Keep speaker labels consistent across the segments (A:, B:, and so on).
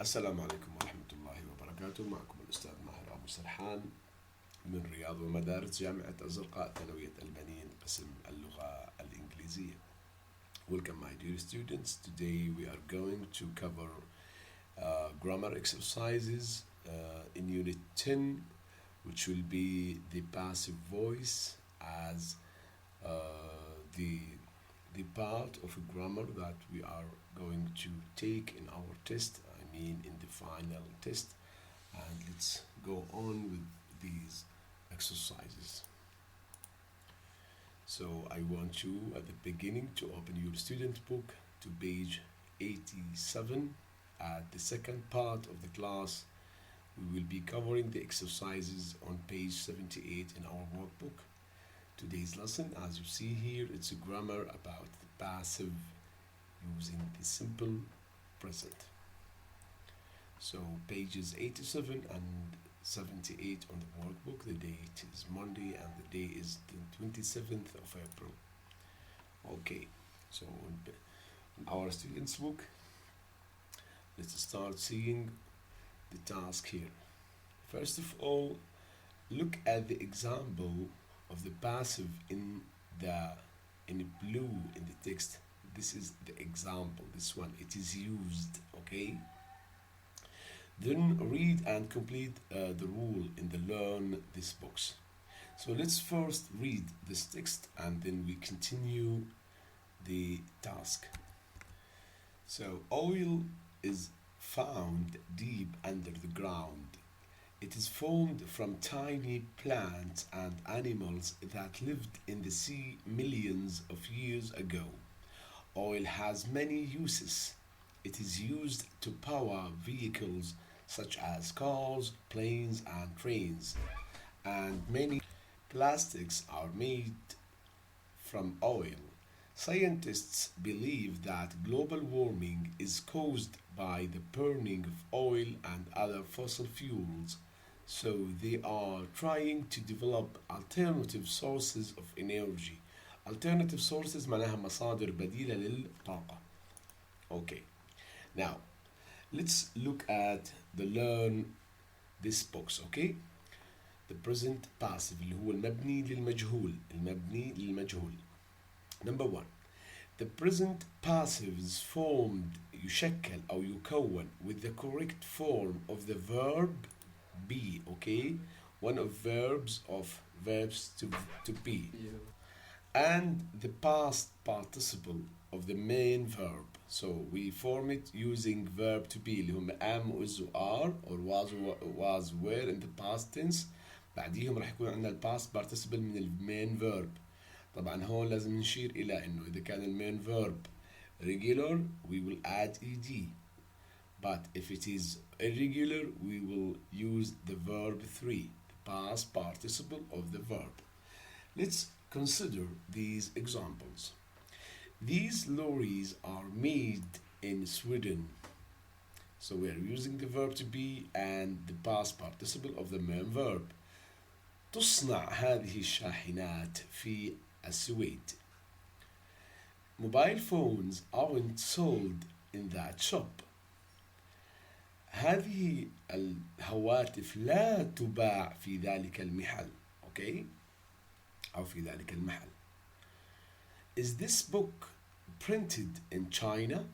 A: السلام عليكم ورحمة الله وبركاته. معكم الأستاذ ماهر أبو سرحان من رياض ومدارس جامعة الزرقاء ثانوية البنين قسم اللغة الإنجليزية. Welcome my dear students. Today we are going to cover grammar exercises in Unit 10, which will be the passive voice as uh, the the part of grammar that we are going to take in our test, in the final test. And let's go on with these exercises. So I want you at the beginning to open your student book to page 87. At the second part of the class, we will be covering the exercises on page 78 in our workbook. Today's lesson, as you see here, it's a grammar about the passive using the simple present. So pages 87 and 78 on the workbook. The date is Monday and the day is the 27th of April. Okay, so in our students book, let's start seeing the task here. First of all, look at the example of the passive in blue in the text. This is the example, this one, it is used, okay? Then read and complete the rule in the learn this box. So let's first read this text and then we continue the task. So oil is found deep under the ground. It is formed from tiny plants and animals that lived in the sea millions of years ago. Oil has many uses. It is used to power vehicles such as cars, planes, and trains. And many plastics are made from oil. Scientists believe that global warming is caused by the burning of oil and other fossil fuels. So they are trying to develop alternative sources of energy. Alternative sources معناها مصادر بديلة للطاقة. Okay. Now, let's look at the learn this box, okay? The present passive اللي هو المبني للمجهول. Number one, the present passive is formed يشكل أو يكون with the correct form of the verb be, okay? One of verbs to be. And the past participle of the main verb. So we form it using verb to be اللي هم am, was, are, or was, were in the past tense. بعديهم راح يكون عندنا past participle من main verb. طبعا هون لازم نشير إلى إنه إذا كان main verb regular we will add ed. But if it is irregular, we will use the verb 3, the past participle of the verb. Let's consider these examples. These lorries are made in Sweden. So we are using the verb to be and the past participle of the main verb. تصنع هذه الشاحنات في السويد. Mobile phones aren't sold in that shop. هذه الهواتف لا تباع في ذلك المحل. Okay? أو في ذلك المحل. Is this book printed in China?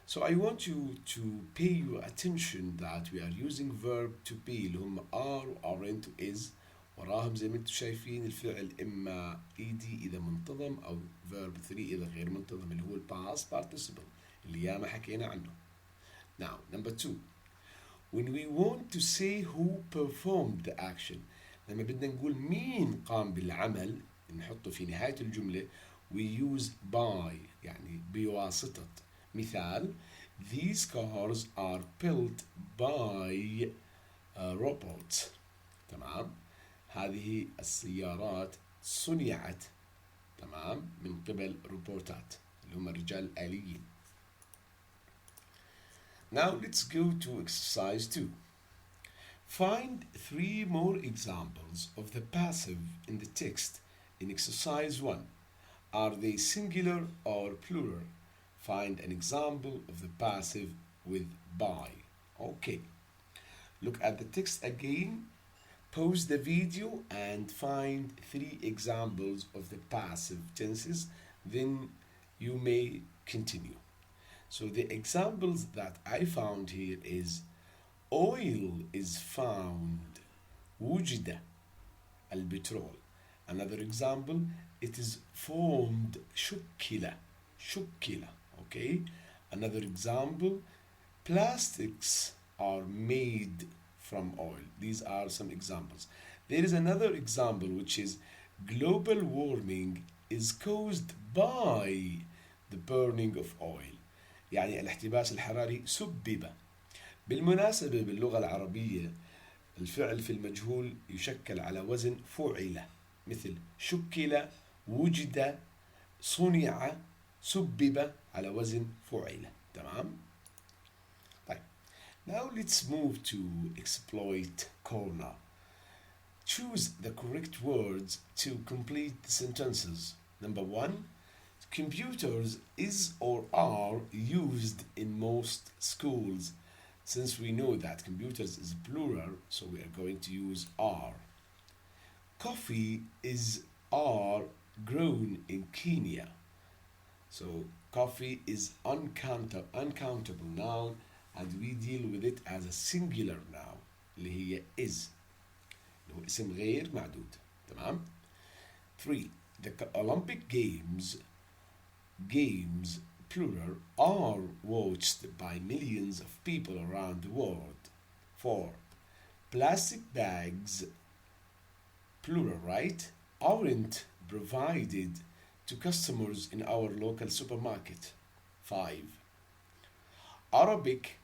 A: So I want you to pay your attention that we are using verb to be اللي هم are, aren't, is. وراهم زي ما انتم شايفين الفعل إما ed إذا منتظم أو verb 3 إذا غير منتظم اللي هو past participle اللي ياما حكينا عنه. Now, number 2. When we want to say who performed the action, لما بدنا نقول مين قام بالعمل نحطه في نهاية الجملة, we use by يعني بواسطة. مثال, these cars are built by robots. تمام. هذه السيارات صنعت تمام من قبل روبوتات اللي هم الرجال الآليين. Now let's go to exercise 2. Find 3 more examples of the passive in the text in exercise 1. Are they singular or plural? Find an example of the passive with by. Okay. Look at the text again. Pause the video and find 3 examples of the passive tenses. Then you may continue. So the examples that I found here is oil is found. وجد البترول. Another example, it is formed. شكل. Okay. Another example, plastics are made from oil. These are some examples. There is another example which is global warming is caused by the burning of oil. يعني الاحتباس الحراري سبب. بالمناسبة باللغة العربية الفعل في المجهول يشكل على وزن فعل، مثل شكل، وجد، صنع، سبب، على وزن فعل. تمام؟ طيب. Now let's move to exploit corner. Choose the correct words to complete the sentences. Number 1. Computers is or are used in most schools. Since we know that computers is plural, so we are going to use are. Coffee is are grown in Kenya. So coffee is uncountable noun, and we deal with it as a singular noun اللي هي is. اللي هو اسم غير معدود. تمام؟ 3. The Olympic games plural are watched by millions of people around the world. 4. Plastic bags plural, right, aren't provided to customers in our local supermarket. 5. Arabic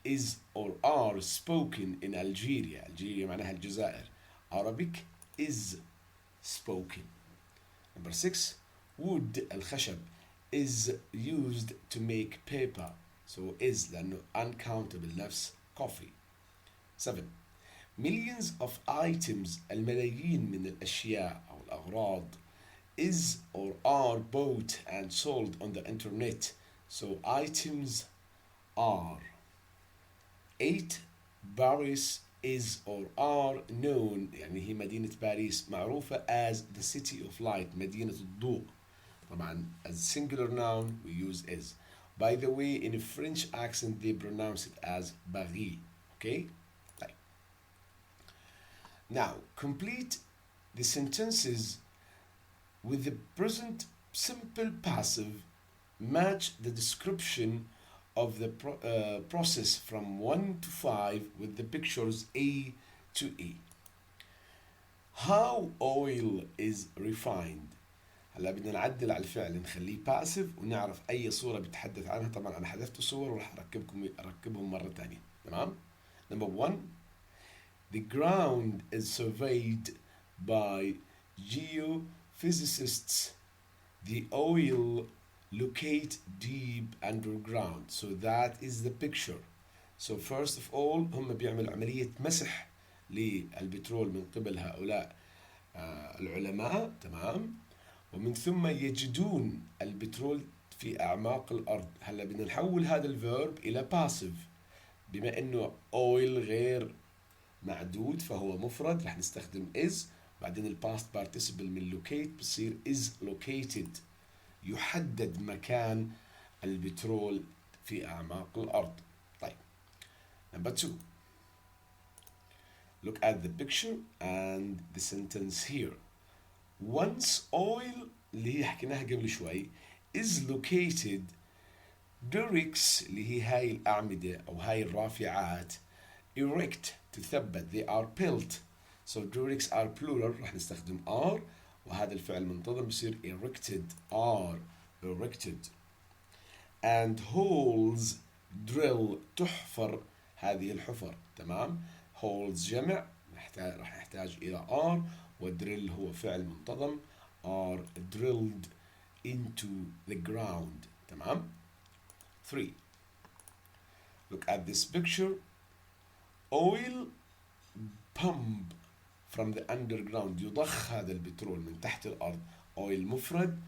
A: is or are spoken in Algeria. Algeria معناها الجزائر. Arabic is spoken. Number 6. Wood الخشب is used to make paper. So is لأنه uncountable نفس coffee. 7. Millions of items الملايين من الأشياء أو الأغراض is or are bought and sold on the internet. So items are. 8. Paris is or are known يعني هي مدينة باريس معروفة as the city of light مدينة الضوء. طبعا as singular noun we use is. By the way, in a French accent they pronounce it as Paris. Okay? طيب. Now complete the sentences with the present simple passive. Match the description of the process from 1 to 5 with the pictures A to E. How oil is refined. هلا بدنا نعدل على الفعل نخليه passive ونعرف أي صورة بتحدث عنها. طبعا أنا حذفت صور وراح أركبهم مرة تانية. تمام؟ Number 1. The ground is surveyed by geophysicists. The oil locate deep underground. So that is the picture. So first of all هم بيعملوا عملية مسح للبترول من قبل هؤلاء العلماء. تمام؟ ومن ثم يجدون البترول في أعماق الأرض. هلا بدنا نحول هذا الفيرب إلى passive. بما إنه oil غير معدود فهو مفرد رح نستخدم is. بعدين الباست participle من locate بصير is located. يحدد مكان البترول في أعماق الأرض. طيب. Number 2. Look at the picture and the sentence here. Once oil اللي هي حكيناها قبل شوي is located derricks اللي هي هاي الأعمدة أو هاي الرافعات erect تثبت they are built. So derricks are plural رح نستخدم are وهذا الفعل منتظم بصير erected are erected. And holes drill تحفر هذه الحفر. تمام؟ holes جمع رح نحتاج إلى are ودريل هو فعل منتظم are drilled into the ground. تمام؟ 3. Look at this picture. Oil pump from the underground يضخ هذا البترول من تحت الأرض. oil مفرد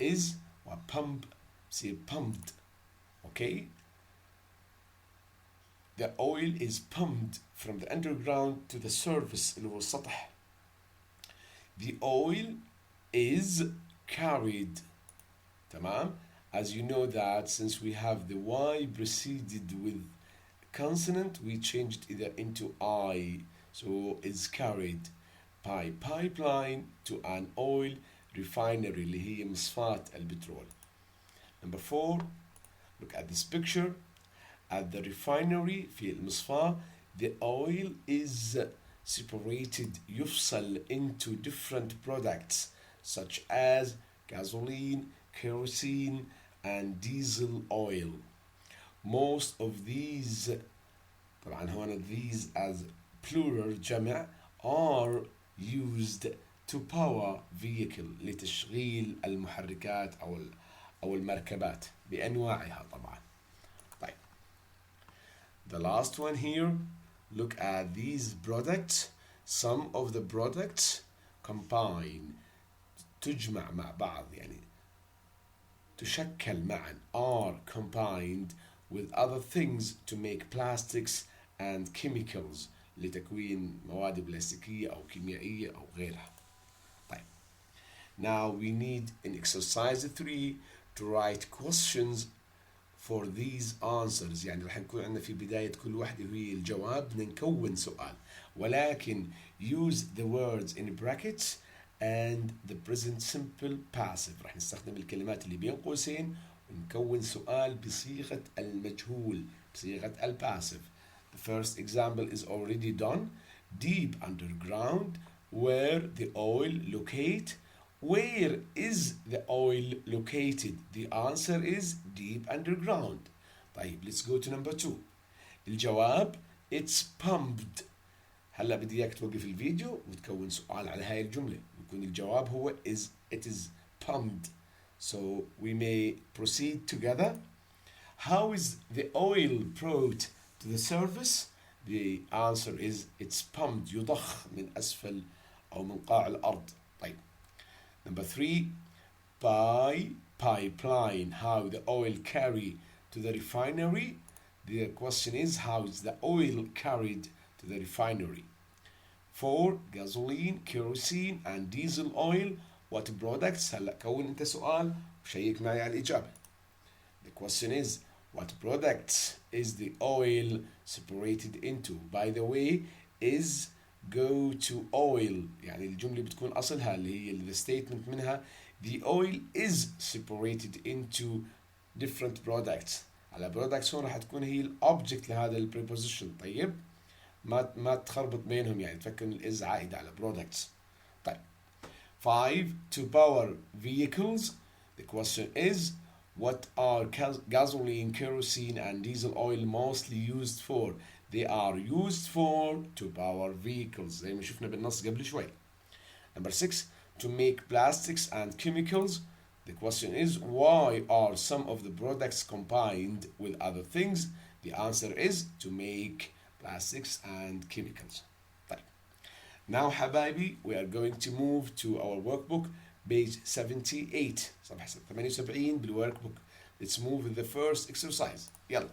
A: is وpump بصير pumped. okay. the oil is pumped from the underground to the surface اللي هو السطح. The oil is carried. تمام. As you know that since we have the Y preceded with consonant, we changed it into I. So is carried by pipeline to an oil refinery اللي هي مصفاة البترول. Number 4, look at this picture. At the refinery في المصفاة, the oil is separated, يفصل into different products such as gasoline, kerosene, and diesel oil. Most of these, طبعا هون these as plural جمع, are used to power vehicle لتشغيل المحركات أو المركبات بأنواعها طبعا. طيب. The last one here, look at these products. Some of the products combine, تجمع مع بعض يعني تشكل معا, are combined with other things to make plastics and chemicals لتكوين مواد بلاستيكية أو كيميائية أو غيرها. طيب. Now we need in exercise 3 to write questions for these answers. يعني راح نكون عندنا في بداية كل واحدة وهي الجواب بدنا نكون سؤال, ولكن use the words in brackets and the present simple passive. راح نستخدم الكلمات اللي بين قوسين ونكون سؤال بصيغة المجهول, بصيغة الباسيف. The first example is already done. Deep underground, where the oil locate. Where is the oil located? The answer is deep underground. طيب, let's go to number 2. الجواب it's pumped. هلا بدي اياك توقف الفيديو وتكون سؤال على هاي الجملة. يكون الجواب هو it is pumped. So we may proceed together. How is the oil brought to the surface? The answer is it's pumped. يضخ من أسفل أو من قاع الأرض. طيب. Number 3, by pipeline. How the oil carry to the refinery? The question is how is the oil carried to the refinery? 4, gasoline, kerosene, and diesel oil. What products? هلا كون انت سؤال وشيك معي على الإجابة. The question is what products is the oil separated into? By the way, is go to oil يعني الجملة بتكون أصلها اللي هي the statement منها the oil is separated into different products. على products هون راح تكون هي الأوبجكت لهذا البريبوزيشن. طيب, ما تخربط بينهم يعني تفكر ان is عائدة على products. طيب. 5, to power vehicles. The question is what are gasoline, kerosene, and diesel oil mostly used for? They are used for to power vehicles زي ما شفنا بالنص قبل شوي. Number 6, to make plastics and chemicals. The question is why are some of the products combined with other things? The answer is to make plastics and chemicals. طيب. Now حبايبي, we are going to move to our workbook page 78 صفحة 78 بالworkbook. Let's move with the first exercise. يلا.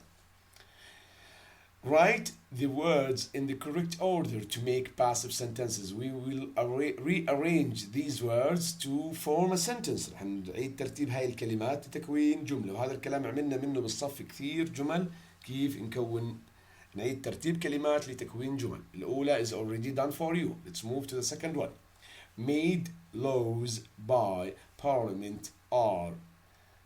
A: Write the words in the correct order to make passive sentences. We will rearrange these words to form a sentence. رح نعيد ترتيب هاي الكلمات لتكوين جملة, وهذا الكلام عملنا منه بالصف كثير جمل كيف نعيد ترتيب كلمات لتكوين جمل. الأولى is already done for you. Let's move to the second one. Made laws by parliament are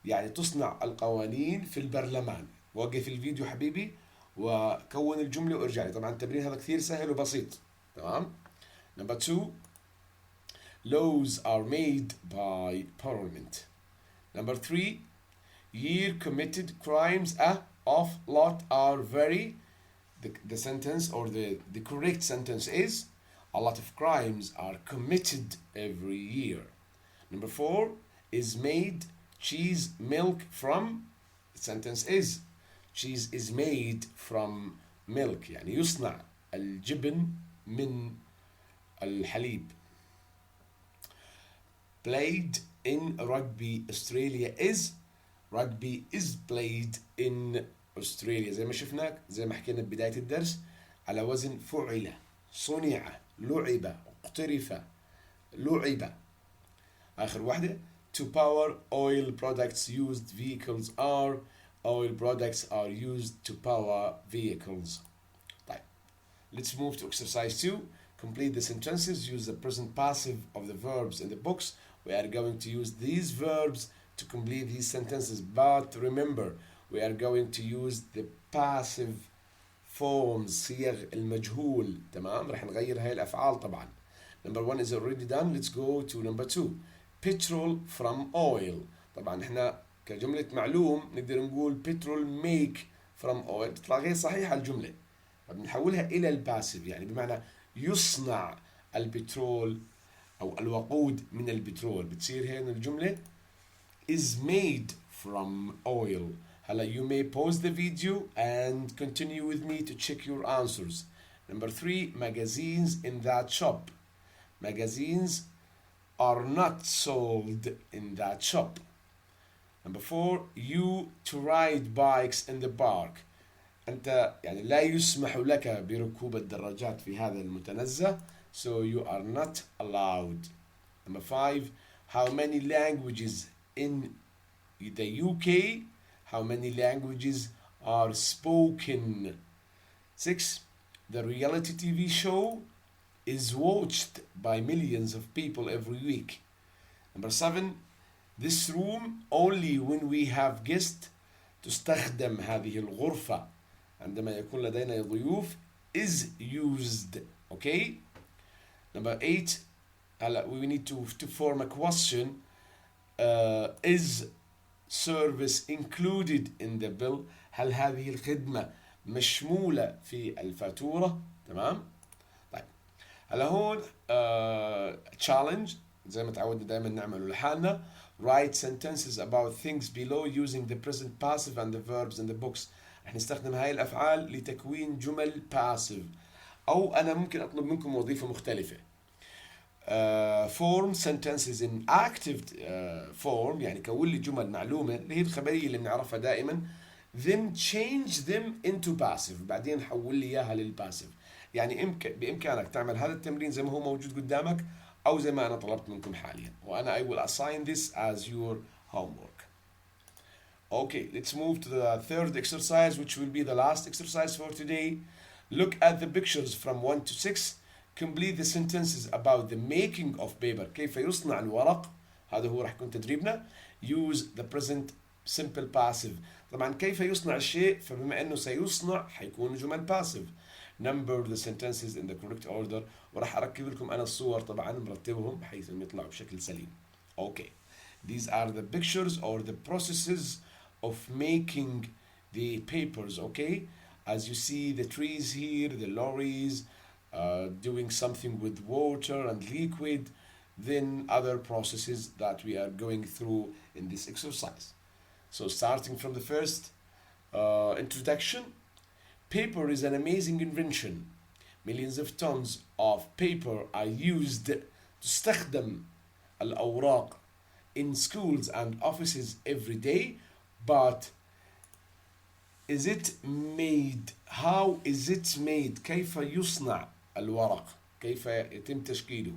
A: يعني تصنع القوانين في البرلمان. وقف الفيديو حبيبي وكون الجملة وارجع لي. طبعا التمرين هذا كثير سهل وبسيط. تمام. Number 2, laws are made by parliament. Number 3, year committed crimes of lot are very. The sentence or the correct sentence is a lot of crimes are committed every year. Number 4, is made cheese milk from. The sentence is cheese is made from milk يعني يصنع الجبن من الحليب. Played in rugby Australia is. Rugby is played in أستراليا زي ما شفنا زي ما حكينا ببداية الدرس على وزن فعل، صنع، لعب، اقترف، لعب. آخر واحدة to power oil products used vehicles are oil products are used to power vehicles. طيب let's move to exercise 2. Complete the sentences. Use the present passive of the verbs in the books. We are going to use these verbs to complete these sentences, but remember we are going to use the passive forms صيغ المجهول. تمام رح نغير هاي الأفعال طبعا. Number 1 is already done. Let's go to number 2. Petrol from oil. طبعا احنا كجملة معلوم نقدر نقول petrol make from oil، تطلع غير صحيحة الجملة، فبنحولها إلى الباسيف يعني بمعنى يصنع البترول أو الوقود من البترول، بتصير هنا الجملة is made from oil. هلا you may pause the video and continue with me to check your answers. Number 3, magazines in that shop. Magazines are not sold in that shop. Number 4, you to ride bikes in the park. أنت يعني لا يسمح لك بركوب الدراجات في هذا المتنزه. So you are not allowed. Number 5, how many languages in the UK? How many languages are spoken? 6, the reality TV show is watched by millions of people every week. Number 7, this room only when we have guests. تستخدم هذه الغرفة عندما يكون لدينا ضيوف is used. Okay. Number 8, we need to form a question. Is service included in the bill? هل هذه الخدمة مشمولة في الفاتورة؟ تمام. طيب هلا هون challenge زي ما تعودنا دائما نعمله لحالنا. Write sentences about things below using the present passive and the verbs in the books. رح نستخدم هاي الأفعال لتكوين جمل passive، أو أنا ممكن أطلب منكم وظيفة مختلفة. Form sentences in active form يعني كون لي جمل معلومة اللي هي الخبرية اللي بنعرفها دائما. Then change them into passive، بعدين حول لي إياها للباسيف. يعني بإمكانك تعمل هذا التمرين زي ما هو موجود قدامك أو زي ما أنا طلبت منكم حاليا، وأنا I will assign this as your homework. Okay, let's move to the third exercise, which will be the last exercise for today. Look at the pictures from 1 to 6. Complete the sentences about the making of paper. كيف يصنع الورق. هذا هو راح يكون تدريبنا. Use the present simple passive. طبعا كيف يصنع الشيء، فبما انه سيصنع حيكون جمل passive. Number the sentences in the correct order. وراح اركب لكم انا الصور طبعا مرتبهم بحيث انهم يطلعوا بشكل سليم. Okay. These are the pictures or the processes of making the papers. Okay. As you see the trees here, the lorries, doing something with water and liquid, then other processes that we are going through in this exercise. So starting from the first introduction, paper is an amazing invention. Millions of tons of paper are used. تستخدم الأوراق in schools and offices every day, but is it made? How is it made? كيف يصنع الورق؟ كيف يتم تشكيله؟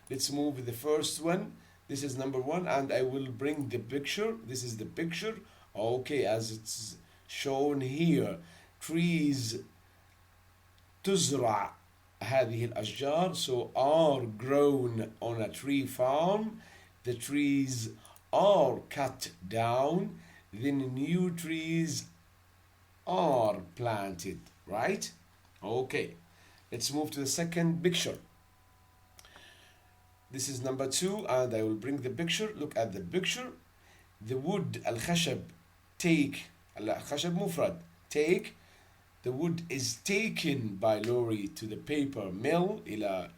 A: Let's move with the first one. This is number 1 and I will bring the picture. This is the picture. Okay, as it's shown here. Trees تزرع هذه الأشجار, so are grown on a tree farm. The trees are cut down. Then new trees are planted, right? Okay, let's move to the second picture. This is number 2 and I will bring the picture. Look at the picture. The wood الخشب take الخشب مفرد take. The wood is taken by lorry to the paper mill إلى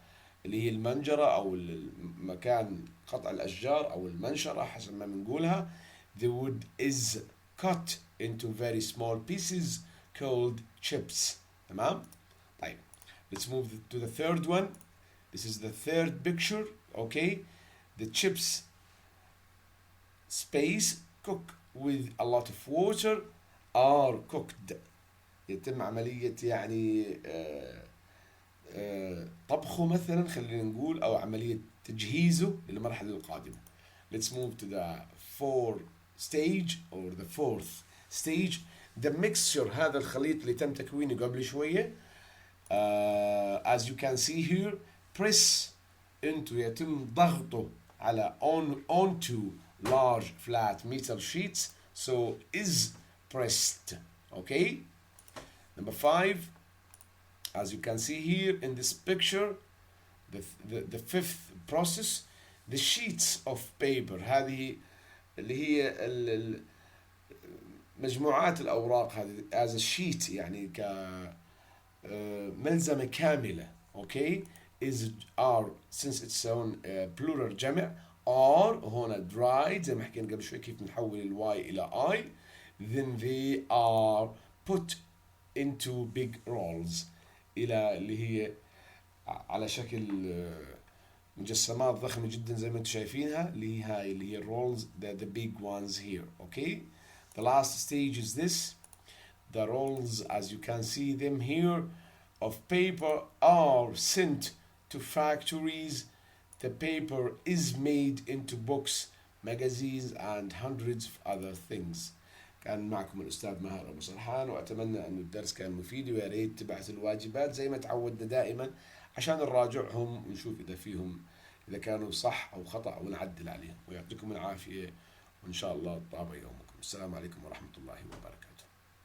A: اللي هي المنجرة أو المكان قطع الأشجار أو المنشرة حسب ما بنقولها. The wood is cut into very small pieces called chips. تمام؟ طيب, let's move to the third one. This is the third picture. Okay, the chips space cook with a lot of water are cooked. يتم عملية يعني طبخه مثلا خلينا نقول، أو عملية تجهيزه للمرحلة القادمة. Let's move to the fourth stage or the fourth stage. The mixture، هذا الخليط اللي تم تكوينه قبل شوية. As you can see here, press into، يتم ضغطه على onto large flat metal sheets. So is pressed. Okay. Number 5, as you can see here in this picture, the fifth process, the sheets of paper. هذه اللي هي مجموعات الأوراق هذه as a sheet، يعني كملزمة كاملة. Okay. is are since it's on plural جمع. are هنا dried زي ما حكينا قبل شوي كيف نحول الواي إلى I. then they are put into big rolls، إلى اللي هي على شكل مجسمات ضخمة جدا زي ما انتم شايفينها، اللي هي rolls, the big ones here. Okay. The last stage is this. The rolls, as you can see them here, of paper are sent to factories. The paper is made into books, magazines and hundreds of other things. كان معكم الأستاذ ماهر أبو سرحان، وأتمنى أن الدرس كان مفيد، ويا ريت تبعث الواجبات زي ما تعودنا دائما عشان نراجعهم ونشوف إذا كانوا صح أو خطأ ونعدل عليهم. ويعطيكم العافية، وإن شاء الله طاب يومكم. السلام عليكم ورحمة الله وبركاته.